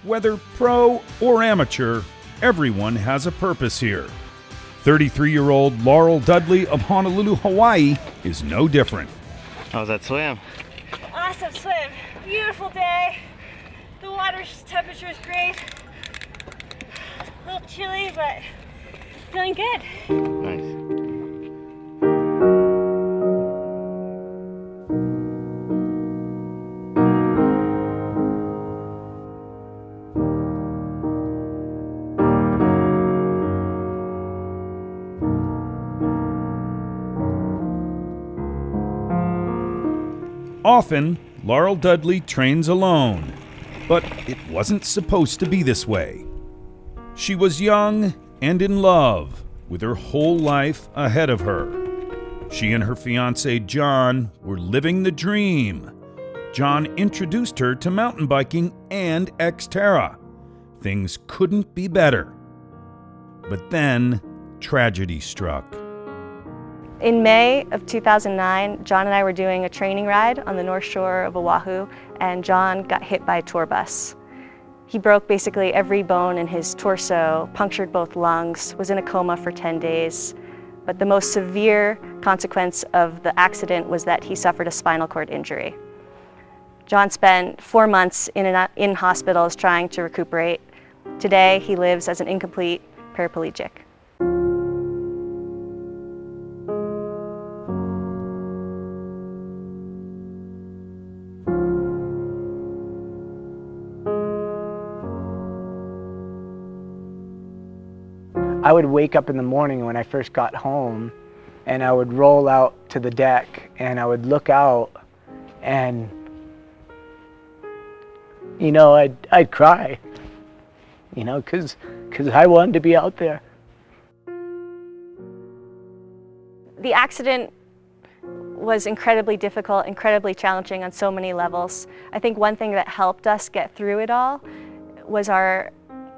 Whether pro or amateur, everyone has a purpose here. 33-year-old Laurel Dudley of Honolulu, Hawaii is no different. How's that swim? Awesome swim. Beautiful day. The water temperature is great. A little chilly, but feeling good. Nice. Often, Laurel Dudley trains alone, but it wasn't supposed to be this way. She was young and in love, with her whole life ahead of her. She and her fiancé John were living the dream. John introduced her to mountain biking and XTERRA. Things couldn't be better. But then, tragedy struck. In May of 2009, John and I were doing a training ride on the north shore of Oahu, and John got hit by a tour bus. He broke basically every bone in his torso, punctured both lungs, was in a coma for 10 days. But the most severe consequence of the accident was that he suffered a spinal cord injury. John spent 4 months in hospitals trying to recuperate. Today, he lives as an incomplete paraplegic. I would wake up in the morning when I first got home, and I would roll out to the deck and I would look out, and I'd cry, because I wanted to be out there. The accident was incredibly difficult, incredibly challenging on so many levels. I think one thing that helped us get through it all was our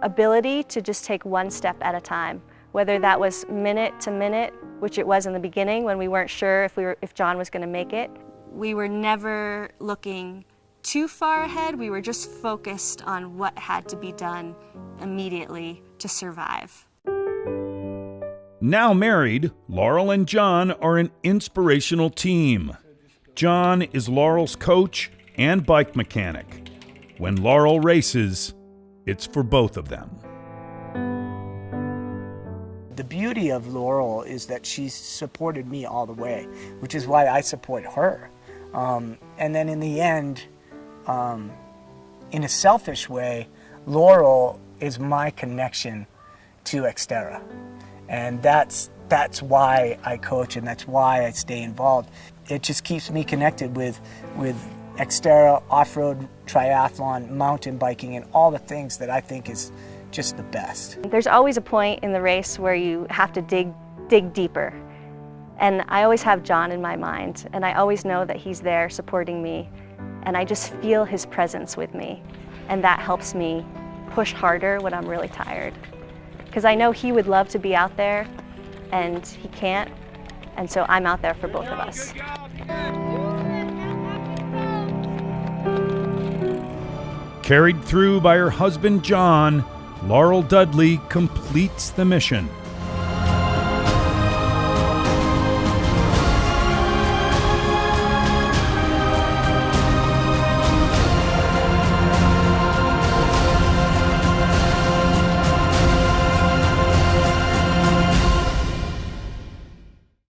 ability to just take one step at a time, whether that was minute to minute, which it was in the beginning when we weren't sure if John was going to make it. We were never looking too far ahead. We were just focused on what had to be done immediately to survive. Now married, Laurel and John are an inspirational team. John is Laurel's coach and bike mechanic. When Laurel races, it's for both of them. The beauty of Laurel is that she's supported me all the way, which is why I support her. And then in the end, in a selfish way, Laurel is my connection to XTERRA. And that's why I coach, and that's why I stay involved. It just keeps me connected with XTERRA, off-road triathlon, mountain biking, and all the things that I think is just the best. There's always a point in the race where you have to dig deeper. And I always have John in my mind, and I always know that he's there supporting me, and I just feel his presence with me. And that helps me push harder when I'm really tired. Because I know he would love to be out there, and he can't, and so I'm out there for both of us. Carried through by her husband John, Laurel Dudley completes the mission.